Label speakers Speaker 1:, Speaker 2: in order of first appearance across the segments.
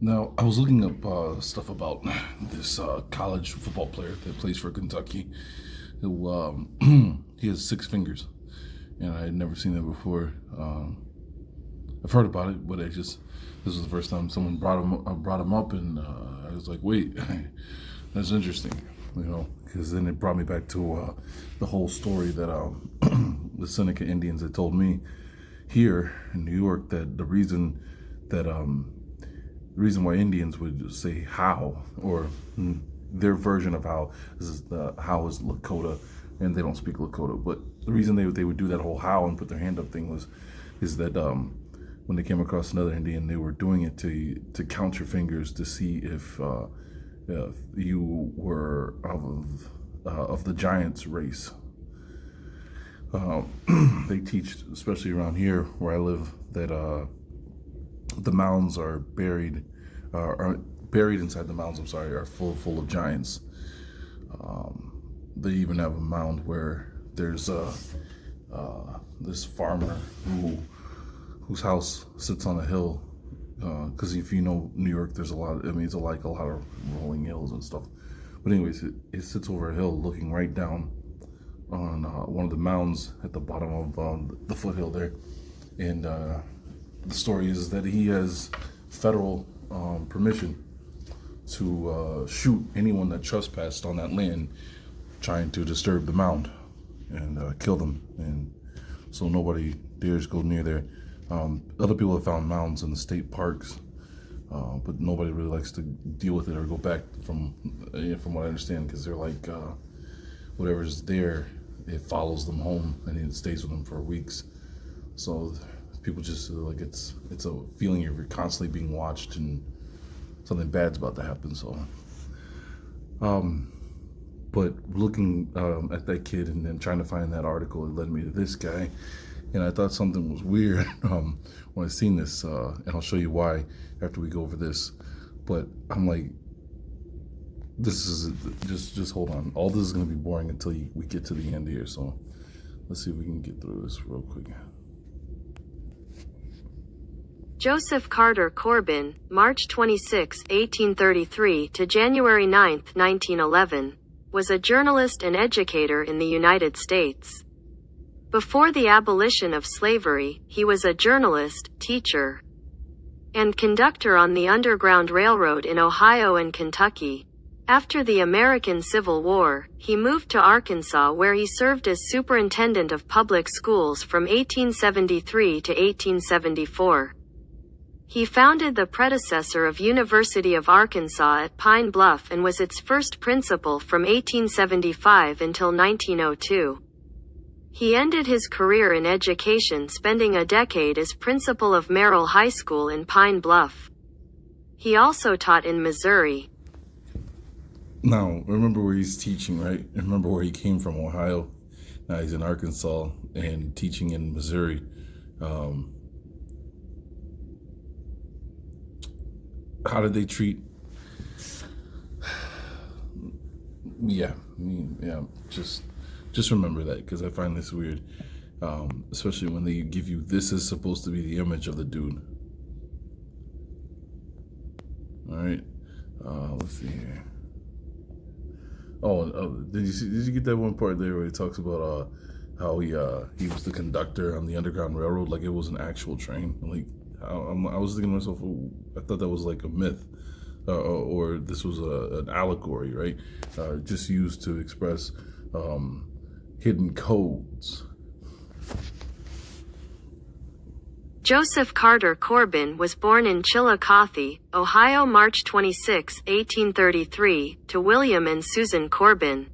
Speaker 1: Now, I was looking up stuff about this college football player that plays for Kentucky, who he has 6 fingers, and I had never seen that before. I've heard about it, but this was the first time someone brought him up, and I was like, wait, that's interesting, because then it brought me back to the whole story that the Seneca Indians had told me here in New York, that the reason why Indians would say how, or their version of how, how is Lakota, and they don't speak Lakota, but the reason they would do that whole how and put their hand up thing is that when they came across another Indian, they were doing it to count your fingers to see if you were of the giants race. They teach, especially around here where I live, that the mounds are buried inside the mounds. I'm sorry, are full of giants. They even have a mound where there's this farmer whose house sits on a hill. Because if you know New York, there's a lot. It's like a lot of rolling hills and stuff. But anyways, it sits over a hill, looking right down on one of the mounds at the bottom of the foothill there, and the story is that he has federal permission to shoot anyone that trespassed on that land, trying to disturb the mound and kill them, and so nobody dares go near there. Other people have found mounds in the state parks, but nobody really likes to deal with it or go back, from what I understand, because they're like, whatever's there, it follows them home and it stays with them for weeks. So people just like, it's a feeling you're constantly being watched and something bad's about to happen. So but looking at that kid and then trying to find that article, it led me to this guy, and I thought something was weird when I seen this, and I'll show you why after we go over this. But I'm like, this is just hold on. All this is going to be boring until we get to the end here. So let's see if we can get through this real quick.
Speaker 2: Joseph Carter Corbin, March 26, 1833 to January 9, 1911, was a journalist and educator in the United States. Before the abolition of slavery, he was a journalist, teacher, and conductor on the Underground Railroad in Ohio and Kentucky. After the American Civil War, he moved to Arkansas, where he served as superintendent of public schools from 1873 to 1874. He founded the predecessor of University of Arkansas at Pine Bluff and was its first principal from 1875 until 1902. He ended his career in education, spending a decade as principal of Merrill High School in Pine Bluff. He also taught in Missouri.
Speaker 1: Now, remember where he's teaching, right? Remember where he came from, Ohio. Now he's in Arkansas and teaching in Missouri. How did they treat? Yeah, just remember that, because I find this weird, especially when they give you, this is supposed to be the image of the dude. All right, let's see here. Did you get that one part there where he talks about how he was the conductor on the Underground Railroad, like it was an actual train? Like, I was thinking to myself, I thought that was like a myth, or this was an allegory, right? Just used to express hidden codes.
Speaker 2: Joseph Carter Corbin was born in Chillicothe, Ohio, March 26, 1833, to William and Susan Corbin.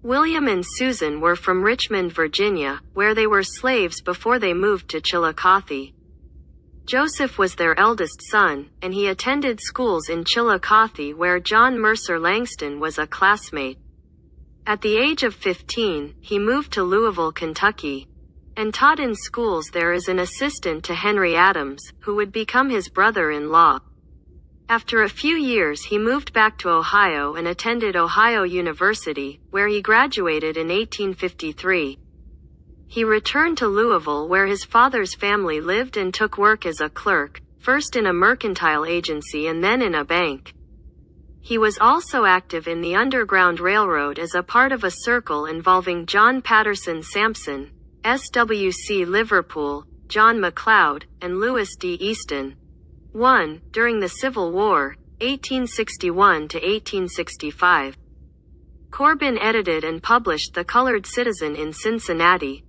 Speaker 2: William and Susan were from Richmond, Virginia, where they were slaves before they moved to Chillicothe. Joseph was their eldest son, and he attended schools in Chillicothe where John Mercer Langston was a classmate. At the age of 15, he moved to Louisville, Kentucky, and taught in schools there as an assistant to Henry Adams, who would become his brother-in-law. After a few years, he moved back to Ohio and attended Ohio University, where he graduated in 1853. He returned to Louisville, where his father's family lived, and took work as a clerk, first in a mercantile agency and then in a bank. He was also active in the Underground Railroad as a part of a circle involving John Patterson Sampson, SWC Liverpool, John McLeod, and Louis D. Easton. 1. During the Civil War, 1861 to 1865. Corbin edited and published The Colored Citizen in Cincinnati.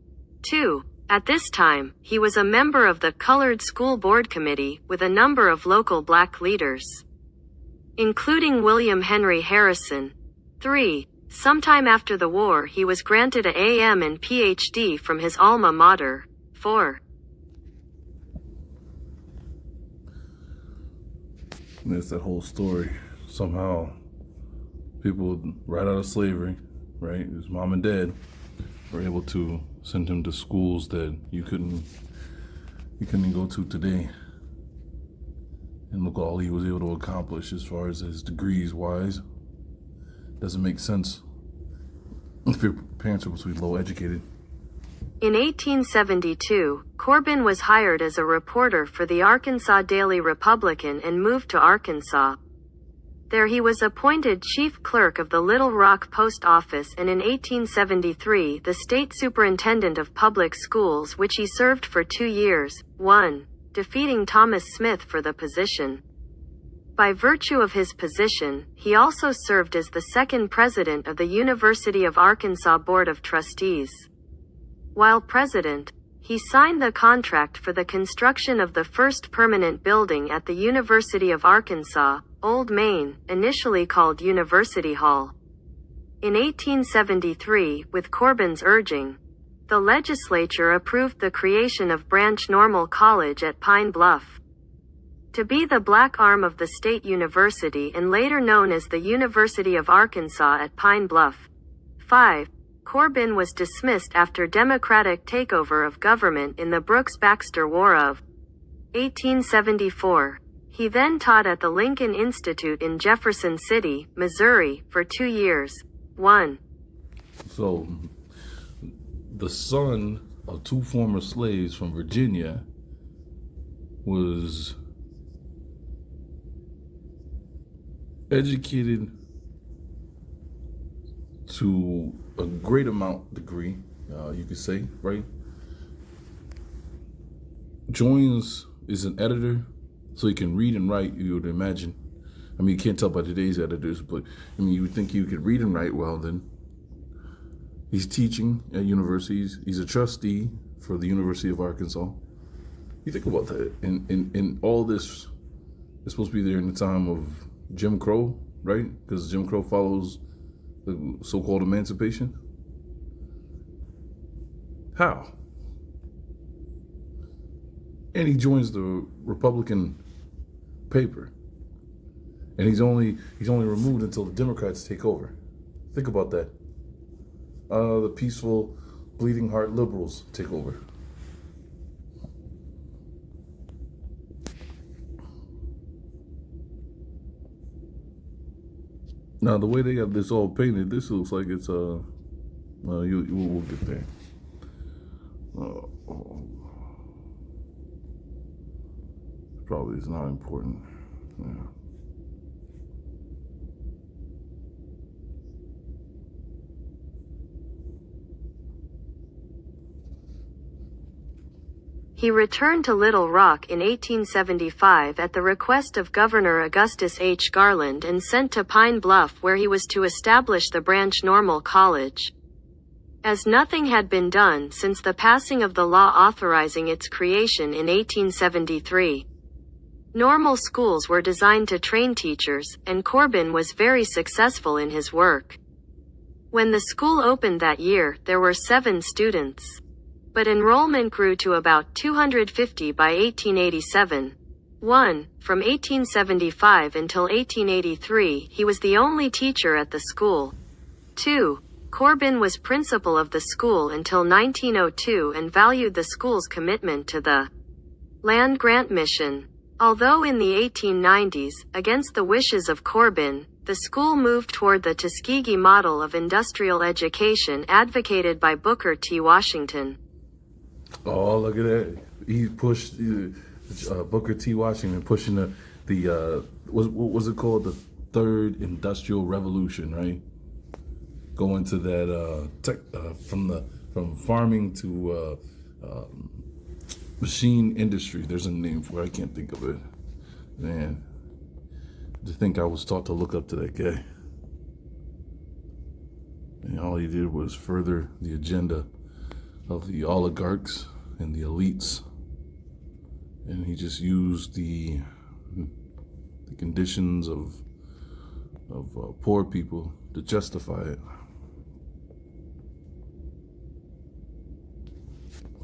Speaker 2: 2. At this time, he was a member of the Colored School Board Committee with a number of local black leaders, including William Henry Harrison. 3. Sometime after the war, he was granted a AM and PhD from his alma mater. 4.
Speaker 1: And it's that whole story. Somehow, people right out of slavery, right? His mom and dad were able to send him to schools that you couldn't go to today. And look all he was able to accomplish as far as his degrees wise. Doesn't make sense if your parents are supposed to be low educated.
Speaker 2: In 1872, Corbin was hired as a reporter for the Arkansas Daily Republican and moved to Arkansas. There he was appointed chief clerk of the Little Rock Post Office and in 1873 the state superintendent of public schools, which he served for 2 years, 1. Defeating Thomas Smith for the position. By virtue of his position, he also served as the second president of the University of Arkansas Board of Trustees. While president, he signed the contract for the construction of the first permanent building at the University of Arkansas, Old Main, initially called University Hall. In 1873, with Corbin's urging, the legislature approved the creation of Branch Normal College at Pine Bluff, to be the black arm of the state university and later known as the University of Arkansas at Pine Bluff. 5. Corbin was dismissed after Democratic takeover of government in the Brooks-Baxter War of 1874. He then taught at the Lincoln Institute in Jefferson City, Missouri, for 2 years. 1.
Speaker 1: So, the son of 2 former slaves from Virginia was educated to a great amount degree, you could say, right? Is an editor, so he can read and write, you would imagine. I mean, you can't tell by today's editors, but I mean, you would think you could read and write well then. He's teaching at universities. He's a trustee for the University of Arkansas. You think about that. And all this is supposed to be there in the time of Jim Crow, right? Because Jim Crow follows the so-called emancipation. How? And he joins the Republican paper. And he's only removed until the Democrats take over. Think about that. The peaceful, bleeding heart liberals take over. Now, the way they got this all painted, this looks like it's we'll get there. Probably is not important. Yeah.
Speaker 2: He returned to Little Rock in 1875 at the request of Governor Augustus H. Garland and sent to Pine Bluff, where he was to establish the Branch Normal College. As nothing had been done since the passing of the law authorizing its creation in 1873. Normal schools were designed to train teachers, and Corbin was very successful in his work. When the school opened that year, there were 7 students. But enrollment grew to about 250 by 1887. 1. From 1875 until 1883, he was the only teacher at the school. 2. Corbin was principal of the school until 1902 and valued the school's commitment to the land grant mission. Although in the 1890s, against the wishes of Corbin, the school moved toward the Tuskegee model of industrial education advocated by Booker T. Washington.
Speaker 1: Oh, look at that. He pushed Booker T. Washington pushing the what was it called, the third industrial revolution, right? Going to that from farming to machine industry. There's a name for it. I can't think of it. Man, to think I was taught to look up to that guy. And all he did was further the agenda of the oligarchs and the elites. And he just used the conditions of poor people to justify it.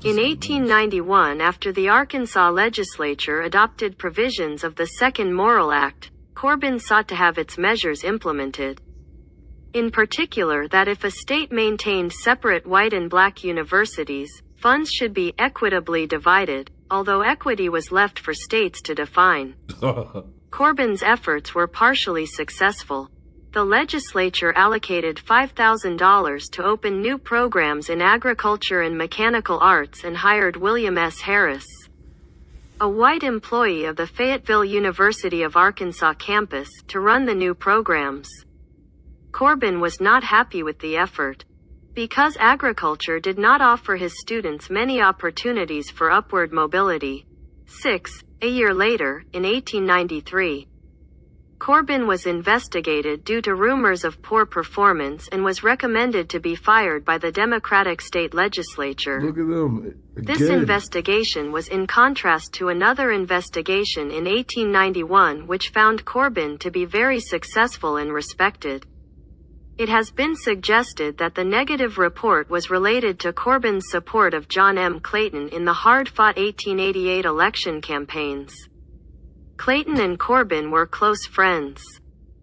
Speaker 2: In 1891, after the Arkansas legislature adopted provisions of the Second Morrill Act, Corbin sought to have its measures implemented. In particular, that if a state maintained separate white and black universities, funds should be equitably divided, although equity was left for states to define. Corbin's efforts were partially successful. The legislature allocated $5,000 to open new programs in agriculture and mechanical arts and hired William S. Harris, a white employee of the Fayetteville University of Arkansas campus, to run the new programs. Corbin was not happy with the effort. Because agriculture did not offer his students many opportunities for upward mobility. A year later, in 1893, Corbin was investigated due to rumors of poor performance and was recommended to be fired by the Democratic state legislature.
Speaker 1: Look at them.
Speaker 2: This investigation was in contrast to another investigation in 1891 which found Corbin to be very successful and respected. It has been suggested that the negative report was related to Corbin's support of John M. Clayton in the hard-fought 1888 election campaigns. Clayton and Corbin were close friends.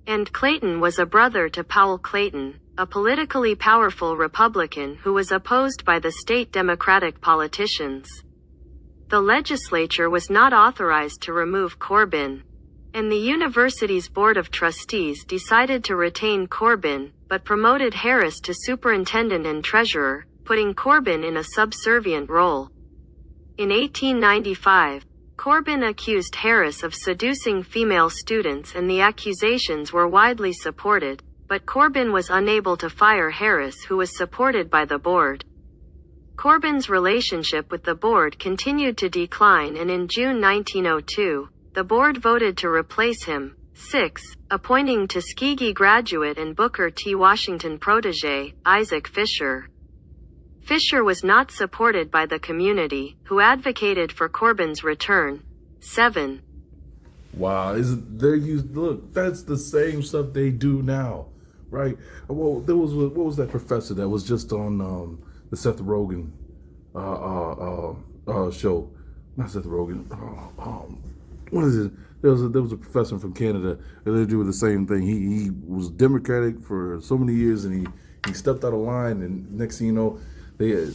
Speaker 2: And Clayton was a brother to Powell Clayton, a politically powerful Republican who was opposed by the state Democratic politicians. The legislature was not authorized to remove Corbin, and the university's board of trustees decided to retain Corbin, but promoted Harris to superintendent and treasurer, putting Corbin in a subservient role. In 1895, Corbin accused Harris of seducing female students, and the accusations were widely supported, but Corbin was unable to fire Harris, who was supported by the board. Corbin's relationship with the board continued to decline, and in June 1902, the board voted to replace him, appointing Tuskegee graduate and Booker T. Washington protege, Isaac Fisher. Fisher was not supported by the community, who advocated for Corbin's return.
Speaker 1: Wow, look, that's the same stuff they do now, right? Well, what was that professor that was just on the Seth Rogen show? Not Seth Rogen. What is it? There was a professor from Canada, and they do the same thing. He was Democratic for so many years, and he stepped out of line, and next thing you know, they had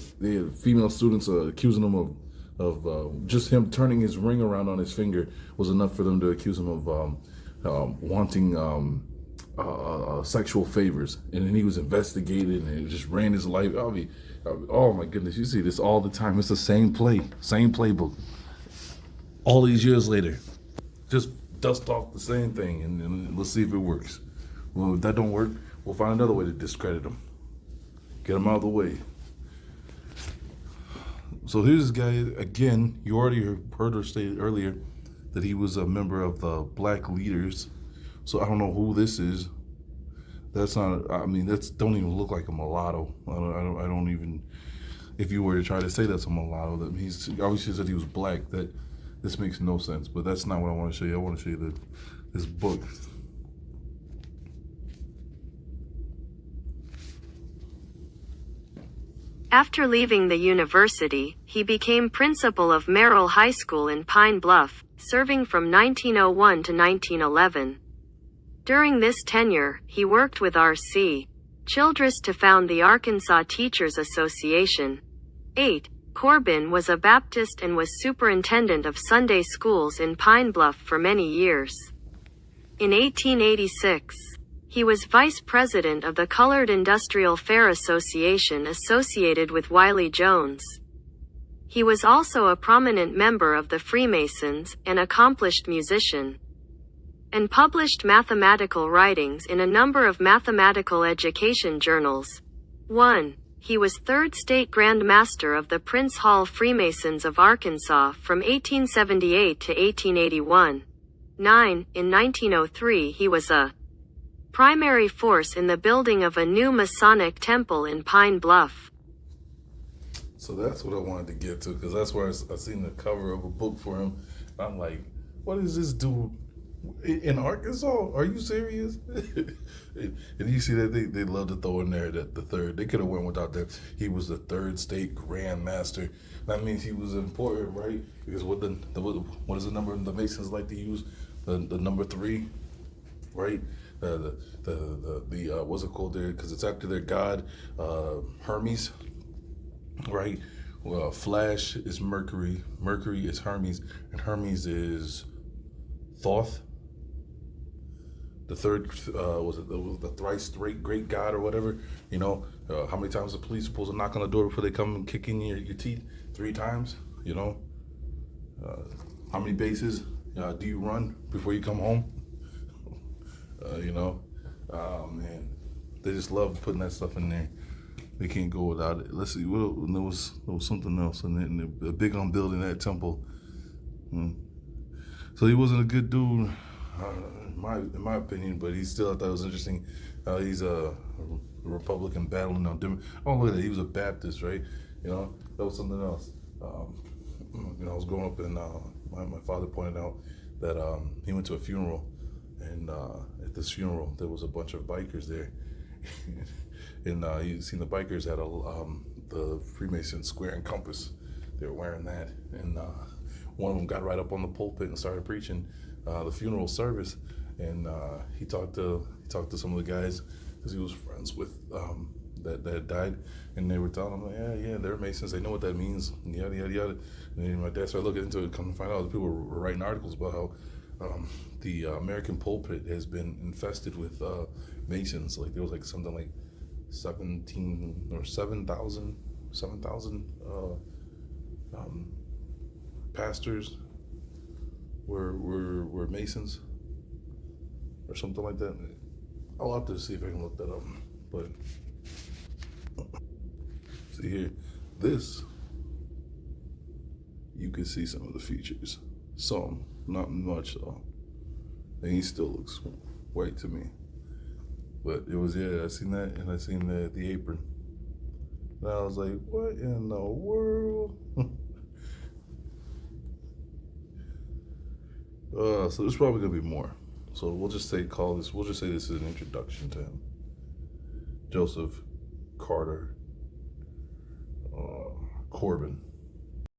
Speaker 1: female students accusing him of just him turning his ring around on his finger was enough for them to accuse him of wanting sexual favors, and then he was investigated, and it just ran his life. Oh my goodness, you see this all the time. It's the same playbook. All these years later, just dust off the same thing, and let's see if it works. Well, if that don't work, we'll find another way to discredit him. Get him out of the way. So here's this guy, again, you already heard her state earlier that he was a member of the Black Leaders. So I don't know who this is. That's not, that's don't even look like a mulatto. I don't even, if you were to try to say that's a mulatto, that he's obviously said he was black, this makes no sense, but that's not what I want to show you. I want to show you this book.
Speaker 2: After leaving the university, he became principal of Merrill High School in Pine Bluff, serving from 1901 to 1911. During this tenure, he worked with R.C. Childress to found the Arkansas Teachers Association. Corbin was a Baptist and was superintendent of Sunday schools in Pine Bluff for many years. In 1886, he was vice president of the Colored Industrial Fair Association associated with Wiley Jones. He was also a prominent member of the Freemasons, an accomplished musician, and published mathematical writings in a number of mathematical education journals. 1. He was third state Grand Master of the Prince Hall Freemasons of Arkansas from 1878 to 1881. 9. In 1903 he was a primary force in the building of a new Masonic temple in Pine Bluff.
Speaker 1: So that's what I wanted to get to, because that's where I seen the cover of a book for him. I'm like, what is this dude in Arkansas? Are you serious? And you see that they love to throw in there that the third. They could have went without that. He was the third state Grand Master. That means he was important, right? Because what is the number the Masons like to use? The number 3, right? What's it called there? Because it's after their god, Hermes, right? Well, Flash is Mercury. Mercury is Hermes, and Hermes is Thoth. The third, was it the thrice great god or whatever? You know, how many times the police supposed to knock on the door before they come and kick in your teeth? 3 times, you know? How many bases do you run before you come home? You know? Man, they just love putting that stuff in there. They can't go without it. Let's see, there was something else, and they're big on building that temple. So he wasn't a good dude, in my opinion, but I thought it was interesting. He's a Republican battling on different. Oh, look at that, he was a Baptist, right? You know, that was something else. You know, I was growing up, and my father pointed out that he went to a funeral, and at this funeral there was a bunch of bikers there. And you seen the bikers had the Freemason square and compass. They were wearing that, and one of them got right up on the pulpit and started preaching the funeral service. And he talked to some of the guys, because he was friends with that had died, and they were telling him, yeah, they're Masons. They know what that means. And yada yada yada. And then my dad started looking into it, come to find out, people were writing articles about how the American pulpit has been infested with Masons. Like there was like something like 17 or 7,000 pastors were Masons or something like that. I'll have to see if I can look that up. But see here, this, you can see some of the features. Some, not much though. And he still looks white to me. But it was, I seen that, and I seen the apron. And I was like, what in the world? So there's probably gonna be more. So we'll just say this is an introduction to him. Joseph Carter Corbin.